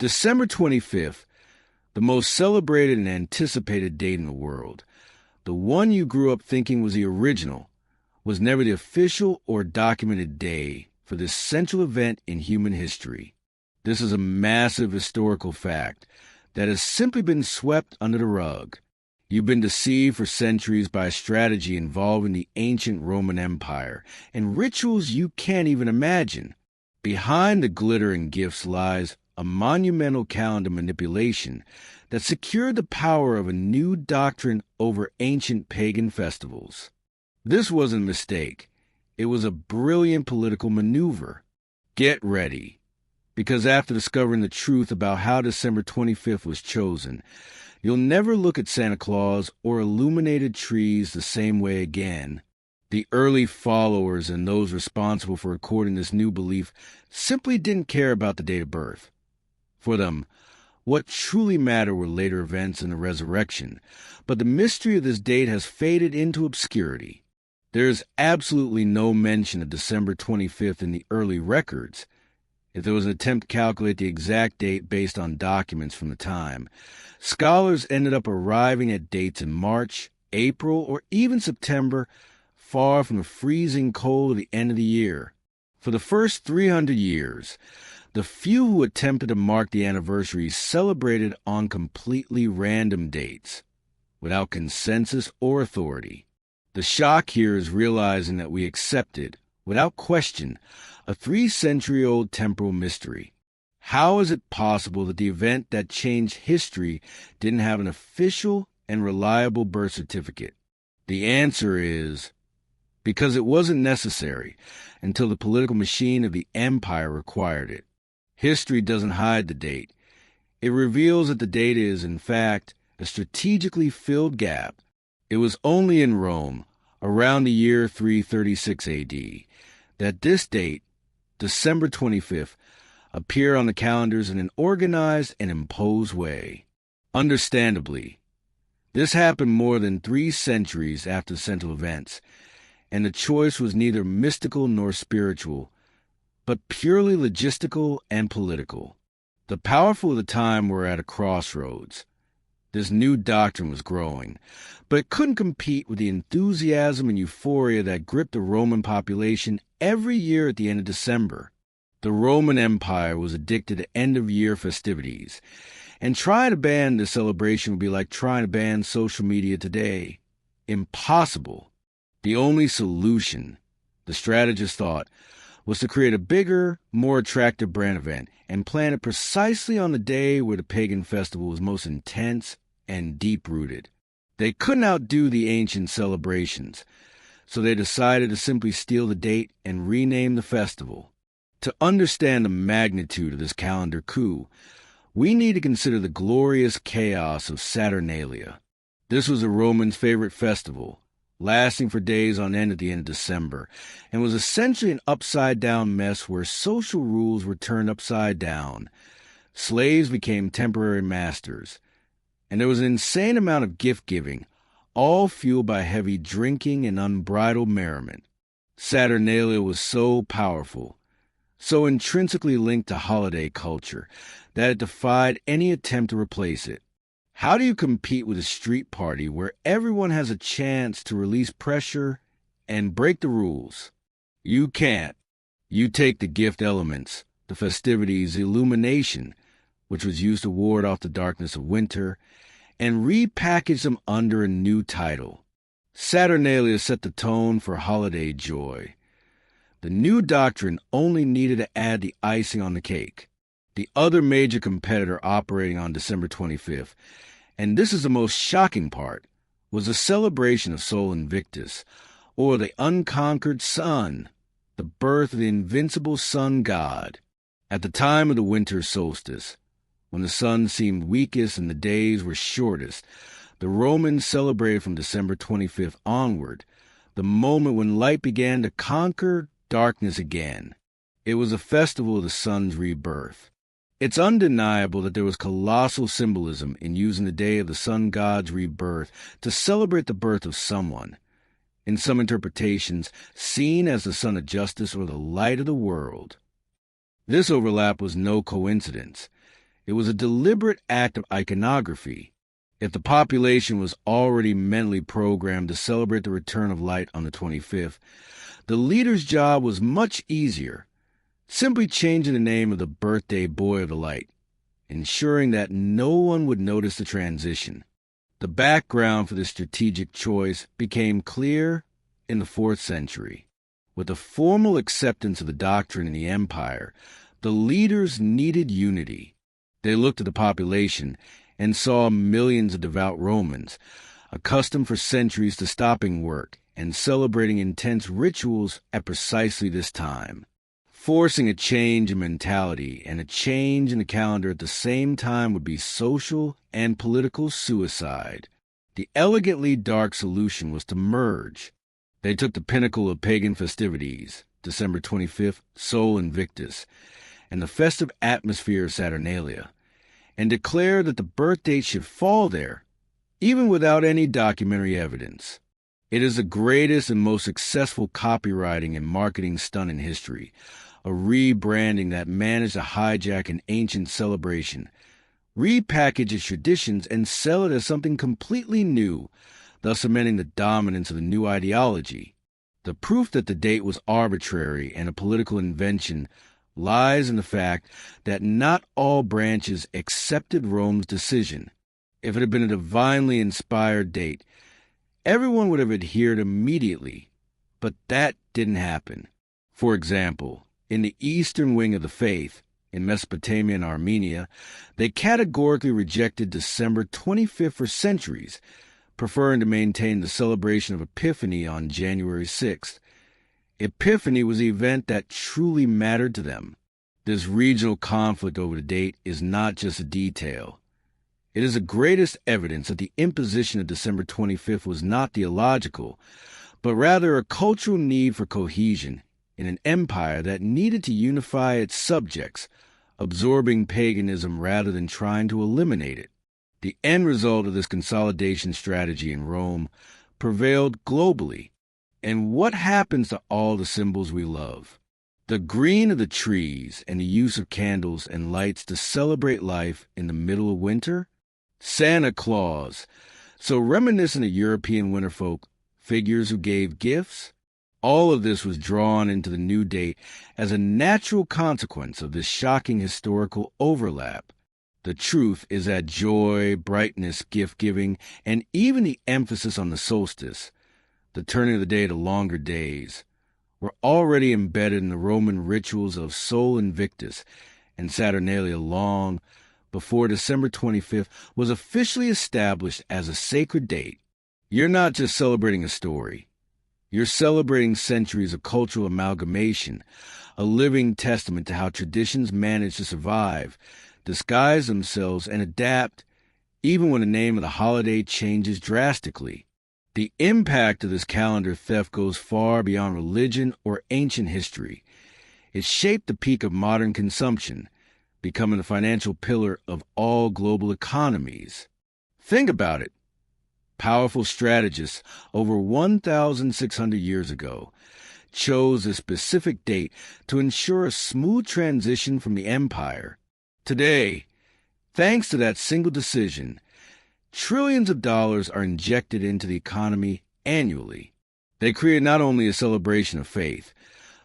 December 25th, the most celebrated and anticipated date in the world. The one you grew up thinking was the original was never the official or documented day for this central event in human history. This is a massive historical fact that has simply been swept under the rug. You've been deceived for centuries by a strategy involving the ancient Roman Empire and rituals you can't even imagine. Behind the glittering gifts lies a monumental calendar manipulation that secured the power of a new doctrine over ancient pagan festivals. This wasn't a mistake. It was a brilliant political maneuver. Get ready, because after discovering the truth about how December 25th was chosen, you'll never look at Santa Claus or illuminated trees the same way again. The early followers and those responsible for recording this new belief simply didn't care about the date of birth. For them, what truly mattered were later events and the resurrection, but the mystery of this date has faded into obscurity. There is absolutely no mention of December 25th in the early records. If there was an attempt to calculate the exact date based on documents from the time, scholars ended up arriving at dates in March, April, or even September, far from the freezing cold of the end of the year. For the first 300 years, the few who attempted to mark the anniversary celebrated on completely random dates, without consensus or authority. The shock here is realizing that we accepted, without question, a 3-century-old temporal mystery. How is it possible that the event that changed history didn't have an official and reliable birth certificate? The answer is because it wasn't necessary until the political machine of the empire required it. History doesn't hide the date. It reveals that the date is, in fact, a strategically filled gap. It was only in Rome, around the year 336 AD, that this date, December 25th, appeared on the calendars in an organized and imposed way. Understandably, this happened more than 3 centuries after the central events, and the choice was neither mystical nor spiritual, but purely logistical and political. The powerful of the time were at a crossroads. This new doctrine was growing, but it couldn't compete with the enthusiasm and euphoria that gripped the Roman population every year at the end of December. The Roman Empire was addicted to end-of-year festivities, and trying to ban this celebration would be like trying to ban social media today. Impossible. The only solution, the strategists thought, was to create a bigger, more attractive brand event and plan it precisely on the day where the pagan festival was most intense and deep-rooted. They couldn't outdo the ancient celebrations, so they decided to simply steal the date and rename the festival. To understand the magnitude of this calendar coup, we need to consider the glorious chaos of Saturnalia. This was the Romans' favorite festival, lasting for days on end at the end of December, and was essentially an upside-down mess where social rules were turned upside down. Slaves became temporary masters, and there was an insane amount of gift-giving, all fueled by heavy drinking and unbridled merriment. Saturnalia was so powerful, so intrinsically linked to holiday culture, that it defied any attempt to replace it. How do you compete with a street party where everyone has a chance to release pressure and break the rules? You can't. You take the gift elements, the festivities, the illumination, which was used to ward off the darkness of winter, and repackage them under a new title. Saturnalia set the tone for holiday joy. The new doctrine only needed to add the icing on the cake. The other major competitor operating on December 25th, and this is the most shocking part, was the celebration of Sol Invictus, or the unconquered sun, the birth of the invincible sun god. At the time of the winter solstice, when the sun seemed weakest and the days were shortest, the Romans celebrated from December 25th onward, the moment when light began to conquer darkness again. It was a festival of the sun's rebirth. It's undeniable that there was colossal symbolism in using the day of the sun god's rebirth to celebrate the birth of someone, in some interpretations seen as the sun of justice or the light of the world. This overlap was no coincidence. It was a deliberate act of iconography. If the population was already mentally programmed to celebrate the return of light on the 25th, the leader's job was much easier, simply changing the name of the birthday boy of the light, ensuring that no one would notice the transition. The background for this strategic choice became clear in the 4th century. With the formal acceptance of the doctrine in the empire, the leaders needed unity. They looked at the population and saw millions of devout Romans, accustomed for centuries to stopping work and celebrating intense rituals at precisely this time. Forcing a change in mentality and a change in the calendar at the same time would be social and political suicide. The elegantly dark solution was to merge. They took the pinnacle of pagan festivities, December 25th, Sol Invictus, and the festive atmosphere of Saturnalia, and declared that the birth date should fall there, even without any documentary evidence. It is the greatest and most successful copywriting and marketing stunt in history, a rebranding that managed to hijack an ancient celebration, repackage its traditions, and sell it as something completely new, thus cementing the dominance of the new ideology. The proof that the date was arbitrary and a political invention lies in the fact that not all branches accepted Rome's decision. If it had been a divinely inspired date, everyone would have adhered immediately, but that didn't happen. For example, in the eastern wing of the faith, in Mesopotamia and Armenia, they categorically rejected December 25th for centuries, preferring to maintain the celebration of Epiphany on January 6th. Epiphany was the event that truly mattered to them. This regional conflict over the date is not just a detail. It is the greatest evidence that the imposition of December 25th was not theological, but rather a cultural need for cohesion in an empire that needed to unify its subjects, absorbing paganism rather than trying to eliminate it. The end result of this consolidation strategy in Rome prevailed globally. And what happens to all the symbols we love? The green of the trees and the use of candles and lights to celebrate life in the middle of winter? Santa Claus, so reminiscent of European winterfolk, figures who gave gifts? All of this was drawn into the new date as a natural consequence of this shocking historical overlap. The truth is that joy, brightness, gift-giving, and even the emphasis on the solstice, the turning of the day to longer days, were already embedded in the Roman rituals of Sol Invictus and Saturnalia long before December 25th was officially established as a sacred date. You're not just celebrating a story. You're celebrating centuries of cultural amalgamation, a living testament to how traditions manage to survive, disguise themselves, and adapt, even when the name of the holiday changes drastically. The impact of this calendar theft goes far beyond religion or ancient history. It shaped the peak of modern consumption, becoming the financial pillar of all global economies. Think about it. Powerful strategists over 1,600 years ago chose a specific date to ensure a smooth transition from the empire. Today, thanks to that single decision, trillions of dollars are injected into the economy annually. They create not only a celebration of faith,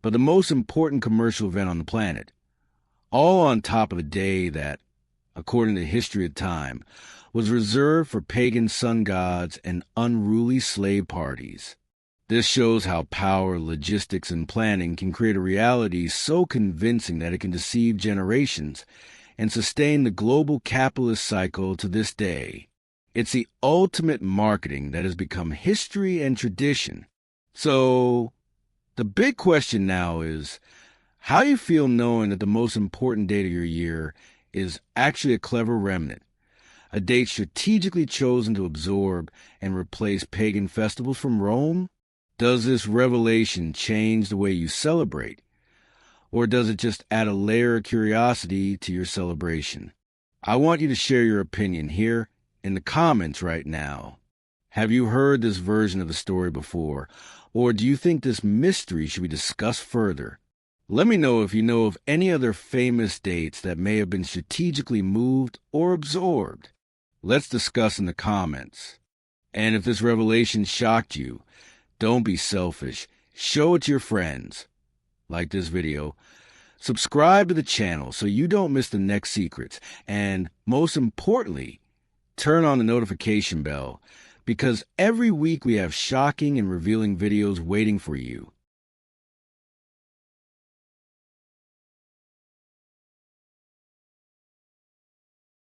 but the most important commercial event on the planet, all on top of a day that, according to the history of time, was reserved for pagan sun gods and unruly slave parties. This shows how power, logistics, and planning can create a reality so convincing that it can deceive generations and sustain the global capitalist cycle to this day. It's the ultimate marketing that has become history and tradition. So, the big question now is, how you feel knowing that the most important date of your year is actually a clever remnant, a date strategically chosen to absorb and replace pagan festivals from Rome? Does this revelation change the way you celebrate? Or does it just add a layer of curiosity to your celebration? I want you to share your opinion here in the comments right now. Have you heard this version of the story before? Or do you think this mystery should be discussed further? Let me know if you know of any other famous dates that may have been strategically moved or absorbed. Let's discuss in the comments. And if this revelation shocked you, don't be selfish. Show it to your friends. Like this video. Subscribe to the channel so you don't miss the next secrets. And most importantly, turn on the notification bell because every week we have shocking and revealing videos waiting for you.